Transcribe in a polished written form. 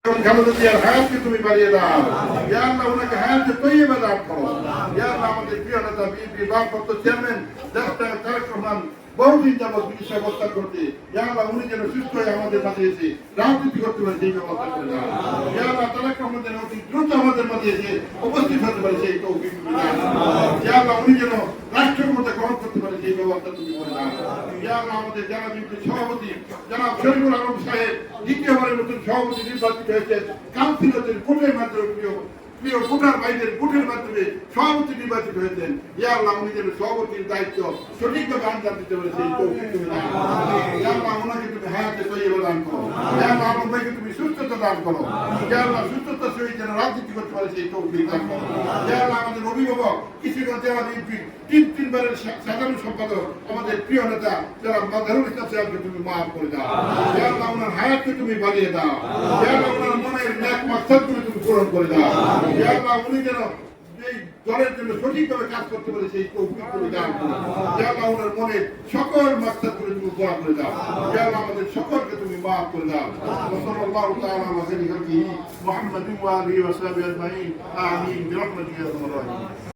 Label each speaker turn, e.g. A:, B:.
A: খালেদা জিয়ার হায়াতকে তুমি বাড়িয়ে দাও। ইয়া আল্লাহ ওনাকে হায়াতে তৈয়বা দান করো। ইয়া আল্লাহ আমাদের প্রিয় নেতা বিএনপি ভারপ্রাপ্ত চেয়ারম্যান ডাক্তার তারেক রহমান বহুদিন যাবৎ চিকিৎসা অবস্থা করতে, ইয়া আল্লাহ উনি যেন সুস্থ হয়ে আমাদের মাঝে এসে রাজনীতি করতে পারে সেই ব্যবস্থা করে দাও। ইয়া আল্লাহ তারেক রহমান যেন অতি দ্রুত আমাদের মাঝে এসে উপস্থিত হতে পারে সেই তৌফিক তুমি দাও। ইয়া আল্লাহ উনি যেন রাষ্ট্রের মধ্যে গ্রহণ করতে পারে সেই ব্যবস্থা তুমি করে দাও। ইয়া আল্লাহ আমাদের যারা বিএনপির সভাপতি জনাব শরীফুল আলম সাহেব দ্বিতীয়বারের নতুন সভাপতি নির্বাচিত হয়েছে কাউন্সিলরদের ভোটের মাধ্যমে প্রিয় ভোটার ভাইদের ভোটের মাধ্যমে সভাপতি নির্বাচিত হয়েছেন। ইয়া আল্লাহ উনি যেন সভাপতির দায়িত্ব সঠিকভাবে আঞ্জাম দিতে পারে সেই তৌফিক তুমি দাও। ইয়া আল্লাহ ওনাকে তুমি হায়াতে তৈয়বা দান করো। ইয়া আল্লাহ আলম ভাইকে তুমি সুস্থতা দান করো। ইয়া আল্লাহ সুস্থতার সহিত যেন রাজনীতি করতে পারে সেই তৌফিক দান করো। ইয়া আল্লাহ আমাদের অভিভাবক কিশোরগঞ্জ জেলা বিএনপির তিনবারের সাধারণ সম্পাদক আমাদের প্রিয় নেতা যারা মাদারুল ইসলাম সাহেবকে তুমি মাফ করে দাও। ইয়া আল্লাহ ওনার হায়াতকে তুমি বাড়িয়ে দাও। ইয়া আল্লাহ ওনার মনের নেক মাকসাদ তুমি পূরণ করে দাও। ইয়া আল্লাহ উনি যেন এই দলের জন্য সঠিকভাবে কাজ করতে পারে সেই তৌফিক তুমি দান করো। ইয়া আল্লাহ ওনার মনে সকল মাকসাদ করে তুমি পুরা করে দাও। ইয়া আল্লাহ আমাদের সকলকে তুমি মাফ করে দাও। সাল্লাল্লাহু তাআলা আলা খাইরি খালকিহি মুহাম্মাদিন ওয়া আলিহি ওয়া সাহবিহি আজমাইন আমিন বিরহমাতিকা ইয়া আরহামার রাহিমিন।